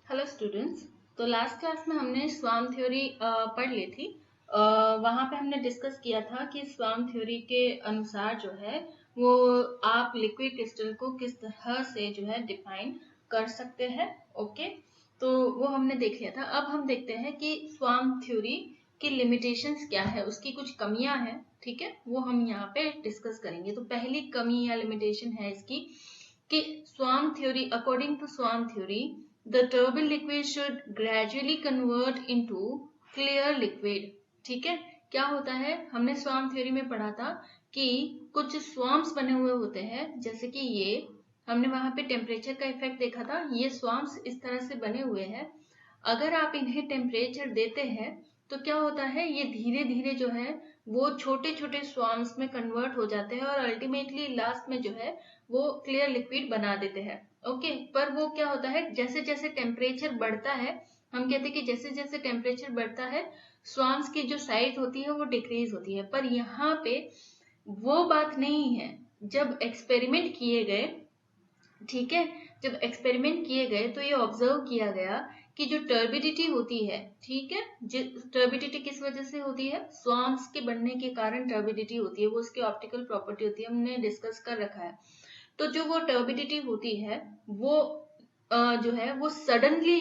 Hello students. तो last class में हमने स्वार्म थ्योरी पढ़ ली थी। वहाँ पे हमने डिस्कस किया था कि स्वार्म थ्योरी के अनुसार जो है वो आप लिक्विड क्रिस्टल को किस तरह से जो है डिफाइन कर सकते हैं। ओके, तो वो हमने देख लिया था। अब हम देखते हैं कि स्वार्म थ्योरी की लिमिटेशंस क्या है, उसकी कुछ कमियां हैं। ठीक है, वो हम यहाँ पे डिस्कस करेंगे। तो पहली कमी या लिमिटेशन है इसकी कि swarm theory, according to swarm theory, the turbid liquid should gradually convert into clear liquid। ठीक है, क्या होता है, हमने स्वार्म थ्योरी में पढ़ा था कि कुछ स्वार्म्स बने हुए होते हैं, जैसे कि ये हमने वहां पे टेम्परेचर का इफेक्ट देखा था। ये स्वार्म्स इस तरह से बने हुए हैं। अगर आप इन्हें टेम्परेचर देते हैं तो क्या होता है, ये धीरे धीरे जो है वो छोटे छोटे स्वार्म्स में कन्वर्ट हो जाते हैं और अल्टीमेटली लास्ट में जो है वो क्लियर लिक्विड बना देते हैं। ओके, पर वो क्या होता है, जैसे जैसे टेम्परेचर बढ़ता है, हम कहते हैं कि जैसे जैसे टेम्परेचर बढ़ता है स्वार्म्स की जो साइज होती है वो डिक्रीज होती है। पर यहाँ पे वो बात नहीं है। जब एक्सपेरिमेंट किए गए, ठीक है, जब एक्सपेरिमेंट किए गए तो ये ऑब्जर्व किया गया कि जो टर्बिडिटी होती है, ठीक है, टर्बिडिटी किस वजह से होती है, स्वार्म्स के बनने के कारण टर्बिडिटी होती है, वो उसकी ऑप्टिकल प्रॉपर्टी होती है, हमने डिस्कस कर रखा है। तो जो वो टर्बिडिटी होती है वो जो है वो सडनली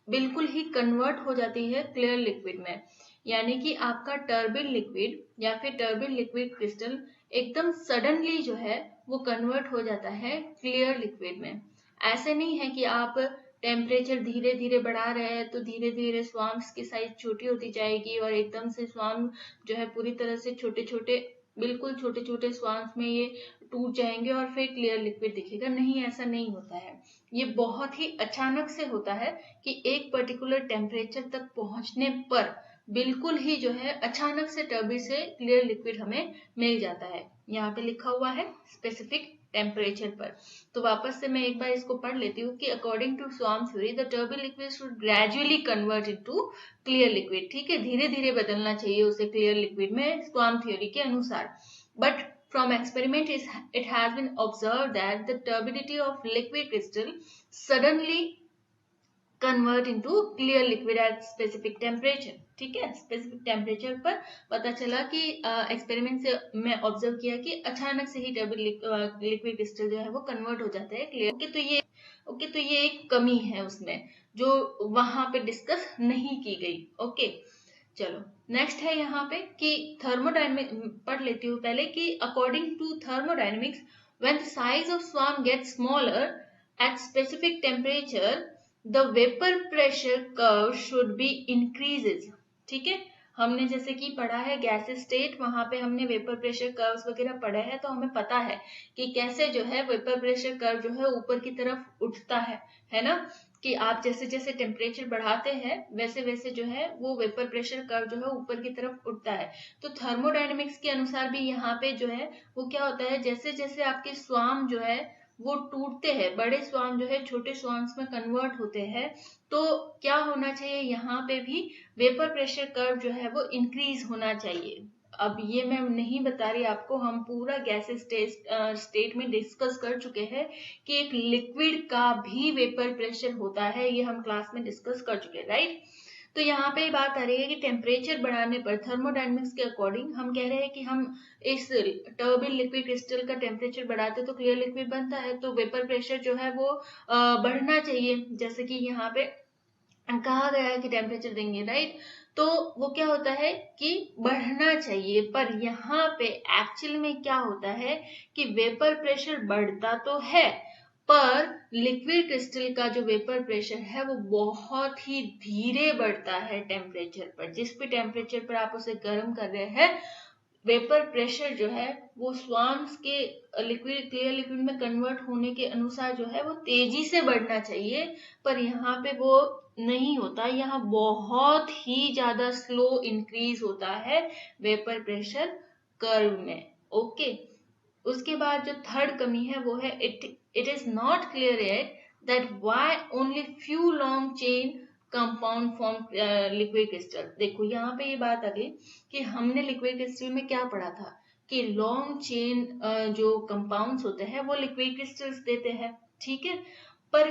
बिल्कुल ही कन्वर्ट हो जाती है क्लियर लिक्विड में। यानी कि आपका टर्बिड लिक्विड या फिर टर्बिड लिक्विड क्रिस्टल एकदम सडनली जो है वो कन्वर्ट हो जाता है क्लियर लिक्विड में। ऐसे नहीं है कि आप टेम्परेचर धीरे धीरे बढ़ा रहे हैं तो धीरे धीरे स्वार्म्स की साइज छोटी होती जाएगी और एकदम से स्वार्म जो है पूरी तरह से छोटे छोटे, बिल्कुल छोटे छोटे स्वार्म्स में ये टूट जाएंगे और फिर क्लियर लिक्विड दिखेगा। नहीं, ऐसा नहीं होता है। ये बहुत ही अचानक से होता है कि एक पर्टिकुलर टेम्परेचर तक पहुंचने पर बिल्कुल ही जो है अचानक से टर्बिड से क्लियर लिक्विड हमें मिल जाता है। यहाँ पे लिखा हुआ है स्पेसिफिक टेम्परेचर पर। तो वापस से मैं एक बार इसको पढ़ लेती हूँ कि according to swarm theory the turbid liquid should gradually convert into clear liquid. ठीक है, धीरे धीरे बदलना चाहिए उसे क्लियर लिक्विड में स्वार्म थ्योरी के अनुसार। But from experiment it has been observed that the turbidity of liquid crystal suddenly convert into clear liquid at specific temperature। ठीक है, स्पेसिफिक टेम्परेचर पर पता चला कि एक्सपेरिमेंट से मैं ऑब्जर्व किया कि अचानक से ही टर्बिड लिक्विड क्रिस्टल जो है वो कन्वर्ट हो जाता है क्लियर। ओके, तो ये एक कमी है उसमें जो वहां पे डिस्कस नहीं की गई। ओके, चलो नेक्स्ट है यहाँ पे कि थर्मोडायनेमिक पढ़ लेती हूँ पहले कि according to thermodynamics when the size of swarm gets smaller at specific temperature the vapour pressure curve should be increases. ठीक है, हमने जैसे कि पढ़ा है गैसेस स्टेट, वहां पे हमने वेपर प्रेशर कर्व्स वगैरह पढ़े हैं, तो हमें पता है कि कैसे जो है वेपर प्रेशर कर्व जो है ऊपर की तरफ उठता है ना, कि आप जैसे जैसे टेम्परेचर बढ़ाते हैं वैसे वैसे जो है वो वेपर प्रेशर कर्व जो है ऊपर की तरफ उठता है। तो थर्मोडायनेमिक्स के अनुसार भी यहाँ पे जो है वो क्या होता है, जैसे जैसे आपके स्वार्म जो है वो टूटते हैं, बड़े स्वार्म जो है छोटे स्वार्म्स में कन्वर्ट होते हैं, तो क्या होना चाहिए, यहाँ पे भी वेपर प्रेशर कर्व जो है वो इंक्रीज होना चाहिए। अब ये मैं नहीं बता रही आपको, हम पूरा गैसेस स्टेट में डिस्कस कर चुके हैं कि एक लिक्विड का भी वेपर प्रेशर होता है, ये हम क्लास में डिस्कस कर चुके हैं, राइट। तो यहाँ पे बात आ रही है कि टेम्परेचर बढ़ाने पर थर्मोडायनेमिक्स के अकॉर्डिंग हम कह रहे हैं कि हम इस टर्बिड लिक्विड क्रिस्टल का टेम्परेचर बढ़ाते तो क्लियर लिक्विड बनता है, तो वेपर प्रेशर जो है वो बढ़ना चाहिए, जैसे कि यहाँ पे कहा गया है कि टेम्परेचर देंगे, राइट। तो वो क्या होता है कि बढ़ना चाहिए, पर यहाँ पे एक्चुअल में क्या होता है कि वेपर प्रेशर बढ़ता तो है पर लिक्विड क्रिस्टल का जो वेपर प्रेशर है वो बहुत ही धीरे बढ़ता है टेम्परेचर पर। जिस भी टेम्परेचर पर आप उसे गर्म कर रहे हैं वेपर प्रेशर जो है वो स्वार्म्स के लिक्विड क्लियर लिक्विड में कन्वर्ट होने के अनुसार जो है वो तेजी से बढ़ना चाहिए, पर यहाँ पे वो नहीं होता, यहाँ बहुत ही ज्यादा स्लो इंक्रीज होता है वेपर प्रेशर कर्व में। ओके, उसके बाद जो थर्ड कमी है वो है it is not clear yet that why only few long chain compound form liquid crystal. देखो यहाँ पे ये बात आ गई कि हमने लिक्विड क्रिस्टल में क्या पढ़ा था कि लॉन्ग चेन जो कंपाउंड्स होते हैं वो लिक्विड क्रिस्टल्स देते हैं, ठीक है। पर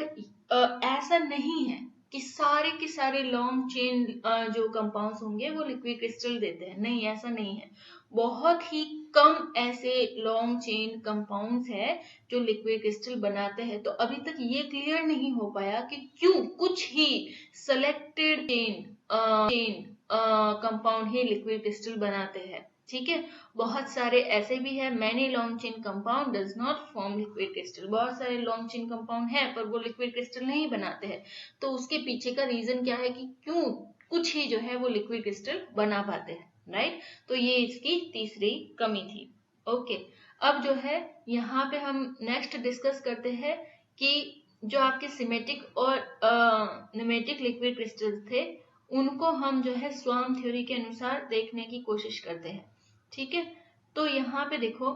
ऐसा नहीं है कि सारे के सारे लॉन्ग चेन जो कंपाउंड्स होंगे वो लिक्विड क्रिस्टल देते हैं। नहीं, ऐसा नहीं है। बहुत ही कम ऐसे लॉन्ग चेन कंपाउंड्स है जो लिक्विड क्रिस्टल बनाते हैं। तो अभी तक ये क्लियर नहीं हो पाया कि क्यों कुछ ही सेलेक्टेड चेन कंपाउंड ही लिक्विड क्रिस्टल बनाते हैं। ठीक है, बहुत सारे ऐसे भी है, many long chain compound does not form liquid crystal. बहुत सारे लॉन्ग चेन कंपाउंड है पर वो लिक्विड क्रिस्टल नहीं बनाते हैं। तो उसके पीछे का रीजन क्या है कि क्यों कुछ ही जो है वो लिक्विड क्रिस्टल बना पाते हैं, राइट। तो ये इसकी तीसरी कमी थी। ओके, अब जो है यहाँ पे हम नेक्स्ट डिस्कस करते हैं कि जो आपके सिमेटिक और निमेटिक लिक्विड क्रिस्टल्स थे उनको हम जो है स्वार्म थ्योरी के अनुसार देखने की कोशिश करते हैं। ठीक है, तो यहाँ पे देखो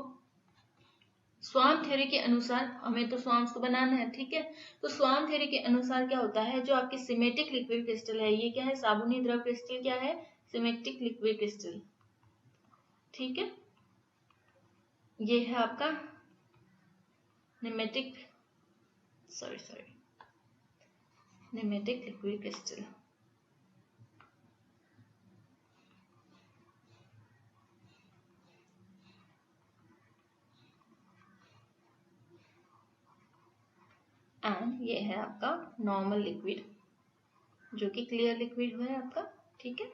स्वार्म थ्योरी के अनुसार हमें तो स्वार्म्स को बनाना है। ठीक है, तो स्वार्म थ्योरी के अनुसार क्या होता है, जो आपकी सिमेटिक लिक्विड क्रिस्टल है, ये क्या है, साबुनी द्रव क्रिस्टल क्या है, सिमेटिक लिक्विड क्रिस्टल। ठीक है, ये है आपका निमेटिक लिक्विड क्रिस्टल। एंड ये है आपका नॉर्मल लिक्विड जो कि क्लियर लिक्विड है आपका। ठीक है,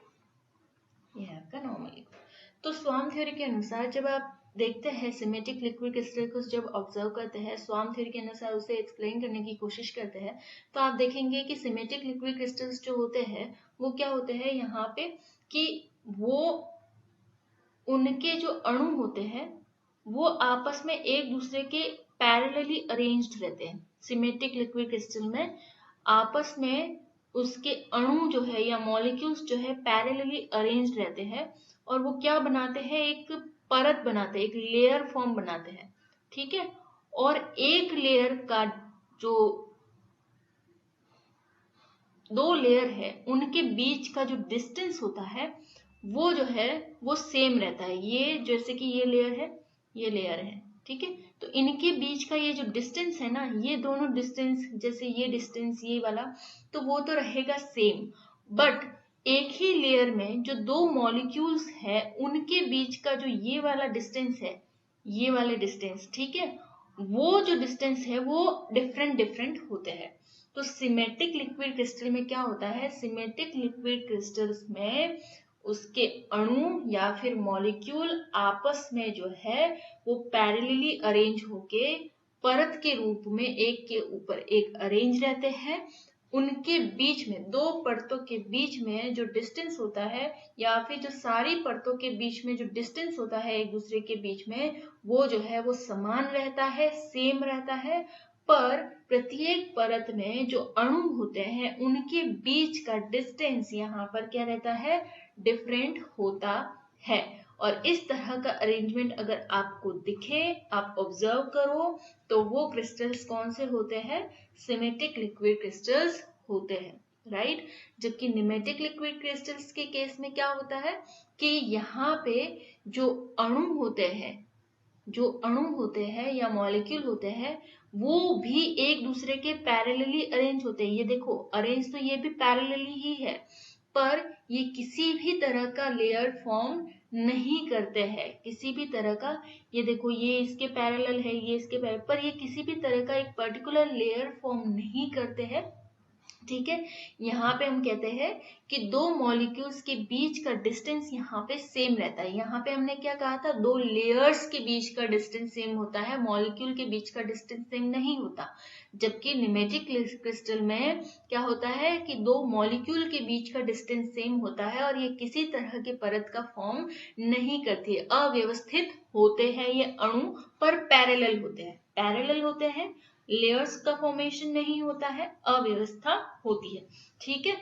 ये है आपका नॉर्मल लिक्विड। तो स्वार्म थ्योरी के अनुसार जब आप देखते हैं सिमेटिक लिक्विड क्रिस्टल को, जब ऑब्जर्व करते हैं स्वार्म थ्योरी के अनुसार उसे एक्सप्लेन करने की कोशिश करते हैं, तो आप देखेंगे कि सिमेटिक लिक्विड क्रिस्टल्स जो होते हैं वो क्या होते हैं यहाँ पे कि वो उनके जो अणु होते हैं वो आपस में एक दूसरे के पैरेलली अरेंज्ड रहते हैं। सिमेटिक लिक्विड क्रिस्टल में आपस में उसके अणु जो है या मॉलिक्यूल्स जो है पैरेलली अरेंज्ड रहते हैं और वो क्या बनाते हैं, एक परत बनाते हैं, एक लेयर फॉर्म बनाते हैं। ठीक है, और एक लेयर का जो दो लेयर है उनके बीच का जो डिस्टेंस होता है वो जो है वो सेम रहता है। ये जैसे कि ये लेयर है, ये लेयर है। ठीक है, तो इनके बीच का ये जो डिस्टेंस है ना, ये दोनों डिस्टेंस, जैसे ये डिस्टेंस ये वाला, तो वो तो रहेगा सेम। बट एक ही लेयर में जो दो मॉलिक्यूल्स है उनके बीच का जो ये वाला डिस्टेंस है, ये वाले डिस्टेंस, ठीक है, वो जो डिस्टेंस है वो डिफरेंट होते हैं। तो सिमेटिक लिक्विड क्रिस्टल में क्या होता है, सिमेटिक लिक्विड क्रिस्टल्स में उसके अणु या फिर मॉलिक्यूल आपस में जो है वो पैरेलली अरेंज होके परत के रूप में एक के ऊपर एक अरेंज रहते हैं। उनके बीच में, दो परतों के बीच में जो डिस्टेंस होता है या फिर जो सारी परतों के बीच में जो डिस्टेंस होता है एक दूसरे के बीच में, वो जो है वो समान रहता है, सेम रहता है। पर प्रत्येक परत में जो अणु होते हैं उनके बीच का डिस्टेंस यहाँ पर क्या रहता है, डिफरेंट होता है। और इस तरह का अरेंजमेंट अगर आपको दिखे, आप ऑब्जर्व करो, तो वो क्रिस्टल्स कौन से होते हैं, सिमेटिक लिक्विड क्रिस्टल्स होते हैं, राइट। जबकि निमेटिक लिक्विड क्रिस्टल्स के केस में क्या होता है कि यहाँ पे जो अणु होते हैं या मॉलिक्यूल होते हैं वो भी एक दूसरे के पैरेलली अरेंज होते हैं। ये देखो अरेंज तो ये भी पैरेलली ही है, पर ये किसी भी तरह का लेयर फॉर्म नहीं करते हैं, किसी भी तरह का। ये देखो ये इसके पैरेलल है, ये इसके पैरेलल, पर ये किसी भी तरह का एक पर्टिकुलर लेयर फॉर्म नहीं करते हैं। ठीक है, यहाँ पे हम कहते हैं कि दो मॉलिक्यूल्स के बीच का डिस्टेंस यहाँ पे सेम रहता है। यहाँ पे हमने क्या कहा था, दो लेयर्स के बीच का डिस्टेंस सेम होता है, मॉलिक्यूल के बीच का डिस्टेंस सेम नहीं होता। जबकि निमेटिक क्रिस्टल में क्या होता है कि दो मॉलिक्यूल के बीच का डिस्टेंस सेम होता है और ये किसी तरह के परत का फॉर्म नहीं करती है। अव्यवस्थित होते हैं ये अणु, पर पैरेलल होते हैं, लेयर्स का फॉर्मेशन नहीं होता है, अव्यवस्था होती है। ठीक है,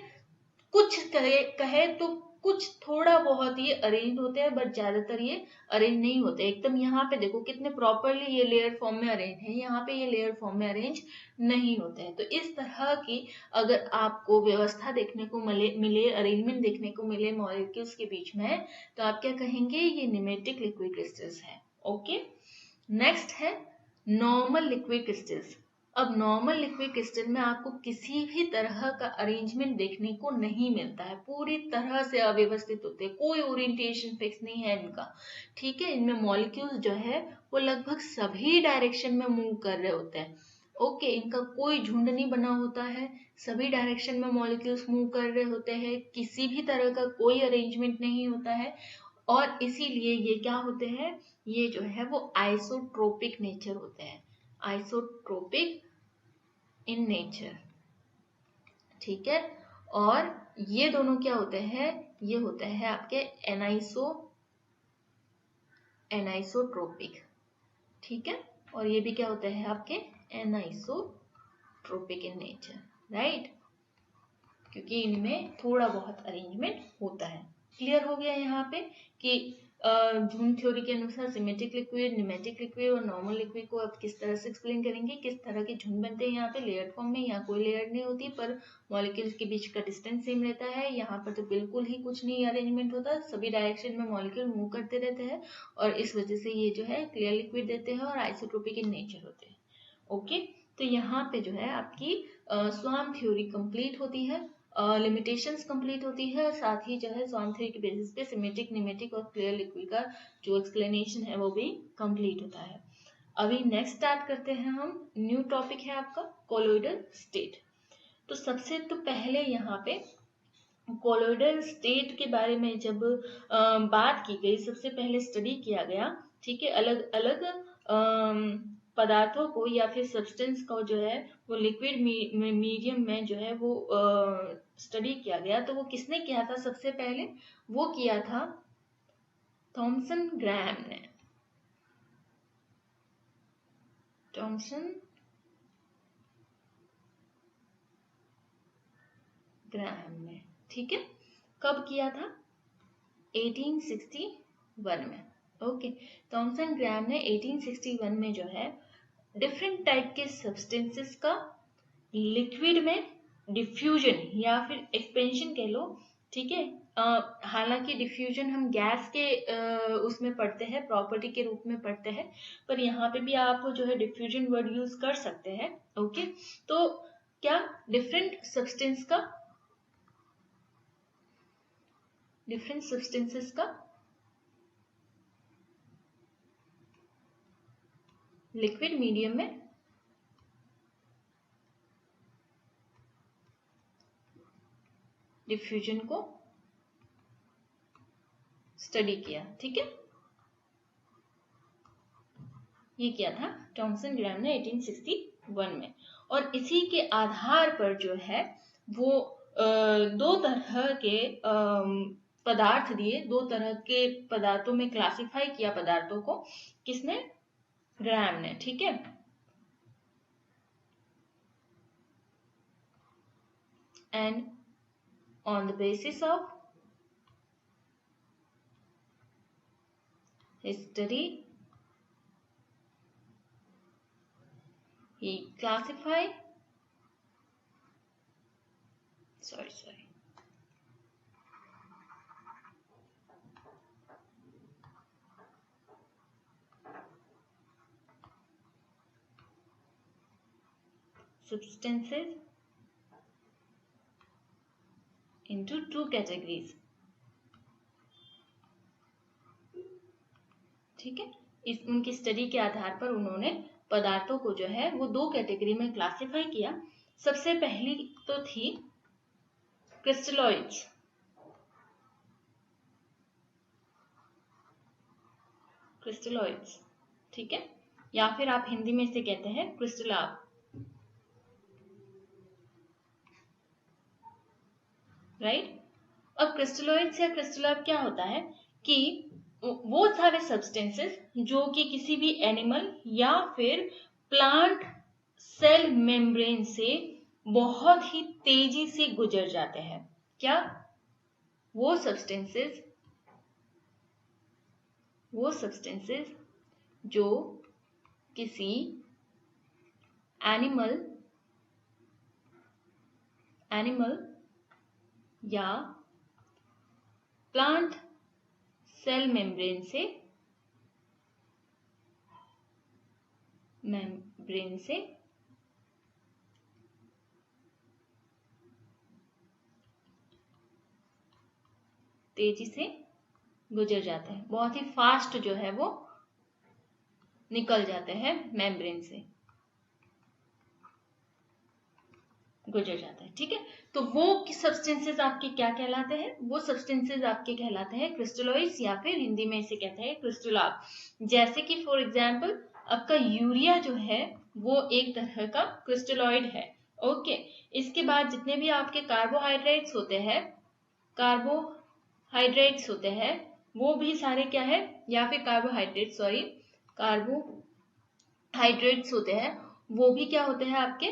कुछ कहे तो कुछ थोड़ा बहुत ये अरेंज होते हैं, बट ज्यादातर ये अरेंज नहीं होते एकदम। यहाँ पे देखो कितने प्रॉपरली ये लेयर फॉर्म में अरेंज है, यहाँ पे ये लेयर फॉर्म में अरेंज नहीं होते हैं। तो इस तरह की अगर आपको व्यवस्था देखने को मिले अरेंजमेंट देखने को मिले मॉलिक्यूल्स के बीच में, तो आप क्या कहेंगे, ये निमेटिक लिक्विड क्रिस्टल्स है। ओके, नेक्स्ट है नॉर्मल लिक्विड क्रिस्टल्स। अब नॉर्मल लिक्विड क्रिस्टल में आपको किसी भी तरह का अरेंजमेंट देखने को नहीं मिलता है, पूरी तरह से अव्यवस्थित होते हैं, कोई ओरिएंटेशन फिक्स नहीं है इनका। ठीक है, इनमें मॉलिक्यूल्स जो है वो लगभग सभी डायरेक्शन में मूव कर रहे होते हैं। ओके, इनका कोई झुंड नहीं बना होता है, सभी डायरेक्शन में मॉलिक्यूल्स मूव कर रहे होते हैं, किसी भी तरह का कोई अरेंजमेंट नहीं होता है, और इसीलिए ये क्या होते हैं, ये जो है वो आइसोट्रोपिक नेचर होते हैं, आइसोट्रोपिक इन नेचर। ठीक है, और ये दोनों क्या होते हैं, ये होते हैं आपके एनाइसोट्रोपिक। ठीक है, और ये भी क्या होते हैं आपके एनाइसोट्रोपिक इन नेचर, राइट, क्योंकि इनमें थोड़ा बहुत अरेंजमेंट होता है। क्लियर हो गया यहाँ पे कि जून थ्योरी के अनुसार सिमेट्रिक लिक्विड, निमेटिक लिक्विड और नॉर्मल लिक्विड को आप किस तरह से एक्सप्लेन करेंगे, किस तरह के झुंड बनते हैं यहाँ पे लेयर्ड फॉर्म में। यहाँ कोई लेयर नहीं होती, पर मॉलिक्यूल्स के बीच का डिस्टेंस सेम रहता है। यहाँ पर तो बिल्कुल ही कुछ नहीं अरेंजमेंट होता, सभी डायरेक्शन में मॉलिक्यूल मूव करते रहते हैं, और इस वजह से ये जो है क्लियर लिक्विड देते हैं और आइसोट्रोपिक इन नेचर होते हैं। ओके, तो यहाँ पे जो है आपकी स्वार्म थ्योरी कंप्लीट होती है, लिमिटेशंस कंप्लीट होती है, और साथ ही जो है स्वार्म थ्योरी के बेसिस पे सिमेट्रिक, निमेटिक और क्लियर लिक्विड का जो एक्सप्लेनेशन है वो भी कंप्लीट होता है। अभी नेक्स्ट स्टार्ट करते हैं हम, न्यू टॉपिक है आपका कोलोइडल स्टेट। तो सबसे तो पहले यहाँ पे कोलोइडल स्टेट के बारे में जब बात की गई, सबसे पहले स्टडी किया गया, ठीक है, अलग अलग पदार्थों को या फिर सब्सटेंस को जो है वो लिक्विड मीडियम में जो है वो स्टडी किया गया। तो वो किसने किया था सबसे पहले, वो किया था थॉमसन ग्राहम ने, थॉमसन ग्राहम ने। ठीक है, कब किया था, 1861 में। ओके, थॉमसन ग्राहम ने 1861 में जो है डिफरेंट टाइप के सब्सटेंसेस का लिक्विड में डिफ्यूजन या फिर एक्सपेंशन कह लो। ठीक है, हालांकि डिफ्यूजन हम गैस के उसमें पढ़ते हैं, प्रॉपर्टी के रूप में पढ़ते हैं, पर यहाँ पे भी आप जो है डिफ्यूजन वर्ड यूज कर सकते हैं। ओके, तो क्या डिफरेंट सब्सटेंसेस का लिक्विड मीडियम में डिफ्यूजन को स्टडी किया। ठीक है, ये किया था थॉमसन ग्राहम ने 1861 में, और इसी के आधार पर जो है वो दो तरह के पदार्थ दिए, दो तरह के पदार्थों में क्लासिफाई किया पदार्थों को, किसने, ग्राहम ने। ठीक है, and on the basis of history he classified substances into two categories। ठीक है, इस उनकी स्टडी के आधार पर उन्होंने पदार्थों को जो है वो दो कैटेगरी में क्लासिफाई किया। सबसे पहली तो थी क्रिस्टलॉइड्स, क्रिस्टलॉइड्स। ठीक है, या फिर आप हिंदी में इसे कहते हैं क्रिस्टलाब, राइट। अब क्रिस्टलॉइड्स या क्रिस्टलाब क्या होता है कि वो सारे सब्सटेंसेस जो कि किसी भी एनिमल या फिर प्लांट सेल मेम्ब्रेन से बहुत ही तेजी से गुजर जाते हैं। क्या, वो सब्सटेंसेस जो किसी एनिमल या प्लांट सेल मेम्ब्रेन से तेजी से गुजर जाते हैं, बहुत ही फास्ट जो है वो निकल जाते हैं मेम्ब्रेन से, गुजर जाता है। ठीक है, तो वो सब्सटेंसेस आपके क्या कहलाते हैं? वो सब्सटेंसेस आपके कहलाते हैं क्रिस्टलॉइड्स, या फिर हिंदी में इसे कहते हैं क्रिस्टलाग। जैसे कि फॉर एग्जांपल आपका यूरिया जो है वो एक तरह का क्रिस्टलॉइड है। ओके, इसके बाद जितने भी आपके कार्बोहाइड्रेट्स होते हैं वो भी सारे क्या है, या फिर कार्बोहाइड्रेट्स होते हैं, वो भी क्या होते हैं आपके,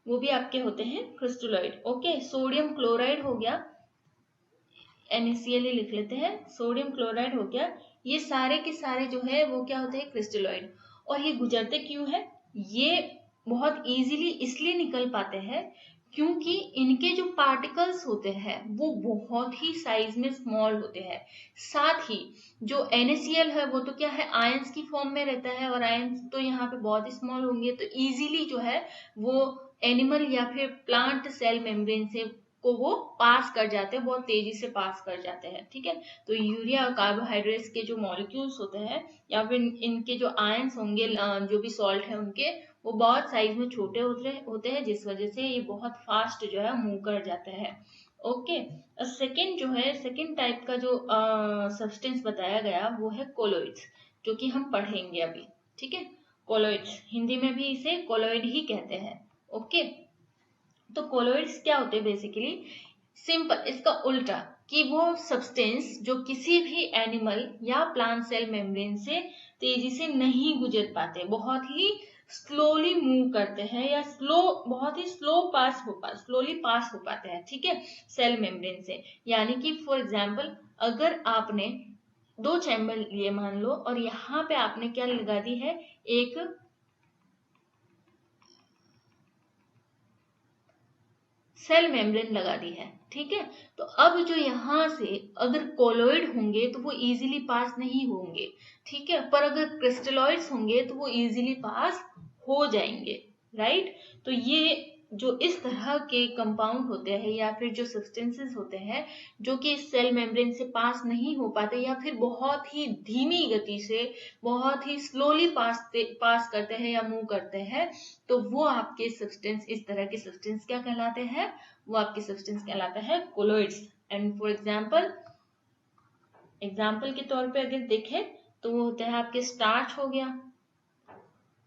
वो भी आपके होते हैं क्रिस्टलॉइड। ओके, सोडियम क्लोराइड हो गया, NaCl लिख लेते हैं, सोडियम क्लोराइड हो गया, ये सारे के सारे जो है वो क्या होते हैं क्रिस्टलॉइड। और ये गुजरते क्यों है? ये बहुत इजीली इसलिए निकल पाते हैं क्योंकि इनके जो पार्टिकल्स होते हैं वो बहुत ही साइज में स्मॉल होते हैं। साथ ही जो NaCl है वो तो क्या है, आयंस की फॉर्म में रहता है, और आयंस तो यहाँ पे बहुत ही स्मॉल होंगे, तो इजीली जो है वो एनिमल या फिर प्लांट सेल मेम्ब्रेन से को वो पास कर जाते हैं, बहुत तेजी से पास कर जाते हैं। ठीक है, तो यूरिया और कार्बोहाइड्रेट्स के जो मॉलिक्यूल्स होते हैं या फिर इनके जो आयंस होंगे, जो भी सॉल्ट है उनके, वो बहुत साइज में छोटे होते हैं, जिस वजह से ये बहुत फास्ट जो है मूव कर जाते हैं। ओके, सेकेंड टाइप का जो सब्सटेंस बताया गया वो है कोलोइड्स, जो कि हम पढ़ेंगे अभी। ठीक है, कोलोइड्स, हिंदी में भी इसे कोलोइड ही कहते हैं। ओके, तो कोलोइड्स क्या होते हैं? बेसिकली सिंपल इसका उल्टा, कि वो सब्सटेंस जो किसी भी एनिमल या प्लांट सेल मेम्ब्रेन से तेजी से नहीं गुजर पाते, बहुत ही स्लोली मूव करते हैं, या बहुत ही स्लोली पास हो पाते हैं। ठीक है, सेल मेम्ब्रेन से। यानी कि फॉर एग्जांपल अगर आपने 2 चैम्बर लिए मान लो, और यहाँ पे आपने क्या लगा दी है, एक सेल मेम्ब्रेन लगा दी है। ठीक है, तो अब जो यहाँ से अगर कोलोइड होंगे तो वो इजीली पास नहीं होंगे। ठीक है, पर अगर क्रिस्टलॉइड्स होंगे तो वो इजीली पास हो जाएंगे। राइट, तो ये जो इस तरह के कंपाउंड होते हैं या फिर जो सब्सटेंसेस होते हैं जो कि इस सेल मेम्ब्रेन से पास नहीं हो पाते, या फिर बहुत ही धीमी गति से बहुत ही स्लोली पास करते हैं या मूव करते हैं, तो वो आपके सब्सटेंस, इस तरह के सब्सटेंस क्या कहलाते हैं? वो आपके सब्सटेंस कहलाता है कोलोइड्स। एंड फॉर एग्जाम्पल के तौर पे अगर देखें तो वो होता है आपके स्टार्च हो गया,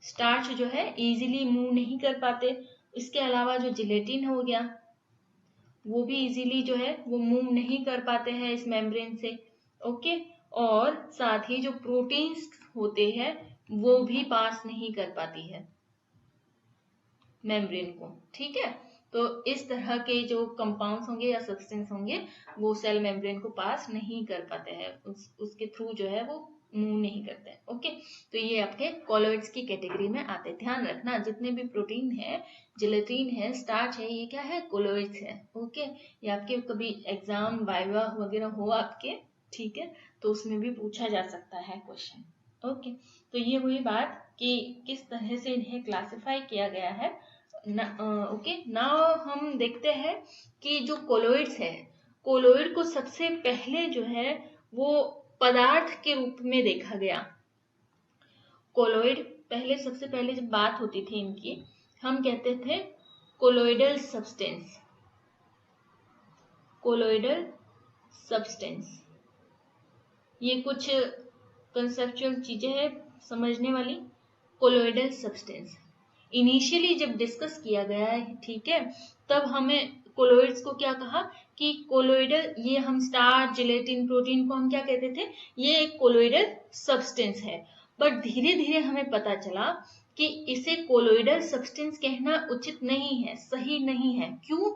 स्टार्च जो है इजीली मूव नहीं कर पाते। इसके अलावा जो जिलेटिन हो गया, वो भी इजीली जो है वो मूव नहीं कर पाते हैं इस मेम्ब्रेन से। ओके, और साथ ही जो प्रोटीन्स होते हैं वो भी पास नहीं कर पाती है मेम्ब्रेन को। ठीक है, तो इस तरह के जो कंपाउंड्स होंगे या सब्सटेंस होंगे वो सेल मेम्ब्रेन को पास नहीं कर पाते हैं, उसके थ्रू जो है वो मूव नहीं करते हैं। ओके, तो ये आपके कोलोइड्स की कैटेगरी में आते हैं। ध्यान रखना, जितने भी प्रोटीन है, जिलेटिन है, स्टार्च है, ये क्या है? कोलोइड्स है। ओके, ये आपके कभी एग्जाम वाइवा वगैरह हो आपके, ठीक है, तो उसमें भी पूछा जा सकता है क्वेश्चन। ओके, तो ये हुई बात कि किस तरह से इन्हें क्लासिफाई किया गया है। ओके, नाउ हम देखते हैं कि जो कोलोइड्स है, कोलोइड को सबसे पहले जो है वो पदार्थ के रूप में देखा गया। कोलोइड सबसे पहले जब बात होती थी इनकी, हम कहते थे कोलोइडल सब्सटेंस, कोलोइडल सब्सटेंस। ये कुछ कंसेप्चुअल चीजें हैं समझने वाली। कोलोइडल सब्सटेंस इनिशियली जब डिस्कस किया गया है, ठीक है, तब हमें कोलोइड्स को क्या कहा कि कोलोइडल, ये हम स्टार्च, जिलेटिन, प्रोटीन को हम क्या कहते थे, ये एक कोलोइडल सब्सटेंस है। बट धीरे धीरे हमें पता चला कि इसे कोलोइडल सब्सटेंस कहना उचित नहीं है, सही नहीं है। क्यों?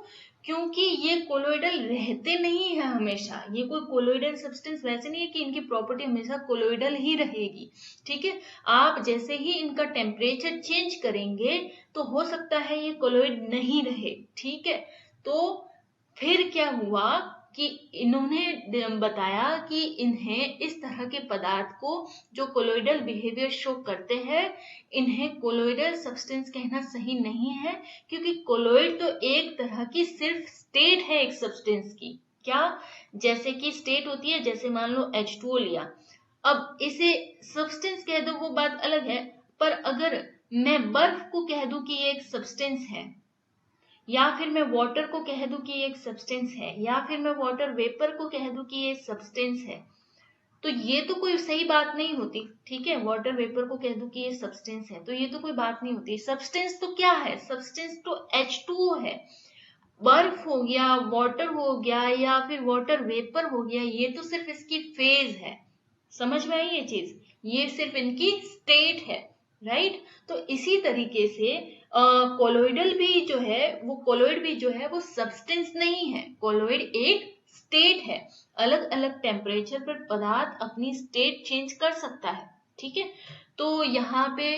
क्योंकि ये कोलोइडल रहते नहीं है हमेशा। ये कोई कोलोइडल सब्सटेंस वैसे नहीं है कि इनकी प्रॉपर्टी हमेशा कोलोइडल ही रहेगी। ठीक है, आप जैसे ही इनका टेम्परेचर चेंज करेंगे तो हो सकता है ये कोलोइड नहीं रहे। ठीक है, तो फिर क्या हुआ कि इन्होंने बताया कि इन्हें इस तरह के पदार्थ को जो कोलोइडल बिहेवियर शो करते हैं, इन्हें कोलोइडल सब्सटेंस कहना सही नहीं है, क्योंकि कोलोइड तो एक तरह की सिर्फ स्टेट है एक सब्सटेंस की। क्या, जैसे कि स्टेट होती है, जैसे मान लो H2O लिया, अब इसे सब्सटेंस कह दो वो बात अलग है, पर अगर मैं बर्फ को कह दूं कि ये एक सब्सटेंस है, या फिर मैं वाटर को कह दूं कि ये एक सब्सटेंस है, या फिर मैं वाटर वेपर को कह दूं कि ये सब्सटेंस है, तो ये तो कोई सही बात नहीं होती। ठीक है, वाटर वेपर को कह दूं कि ये सब्सटेंस है, तो ये तो कोई बात नहीं होती। सब्सटेंस तो क्या है, सब्सटेंस तो H2O है। बर्फ हो गया, वाटर हो गया, या फिर वाटर वेपर हो गया, ये तो सिर्फ इसकी फेज है। समझ में आई ये चीज, ये सिर्फ इनकी स्टेट है, राइट। तो इसी तरीके से कोलोइडल भी जो है वो कोलोइड भी जो है वो सब्सटेंस नहीं है, कोलोइड एक स्टेट है। अलग अलग टेम्परेचर पर पदार्थ अपनी स्टेट चेंज कर सकता है। ठीक है, तो यहाँ पे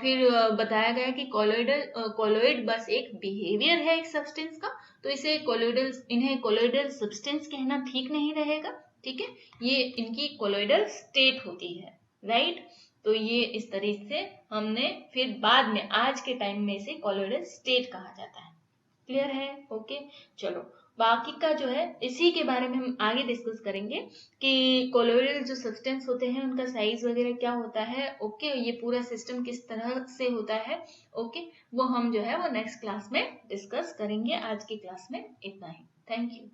फिर बताया गया कि कोलोइड बस एक बिहेवियर है एक सब्सटेंस का, तो इन्हें कोलोइडल सब्सटेंस कहना ठीक नहीं रहेगा। ठीक है, ये इनकी कोलोइडल स्टेट होती है, राइट। तो ये इस तरीके से हमने फिर बाद में आज के टाइम में इसे कोलोइडल स्टेट कहा जाता है। क्लियर है? ओके, चलो बाकी का जो है इसी के बारे में हम आगे डिस्कस करेंगे कि कोलोइडल जो सब्सटेंस होते हैं उनका साइज वगैरह क्या होता है। ओके, ये पूरा सिस्टम किस तरह से होता है, ओके, वो हम जो है वो नेक्स्ट क्लास में डिस्कस करेंगे। आज की क्लास में इतना ही। Thank you.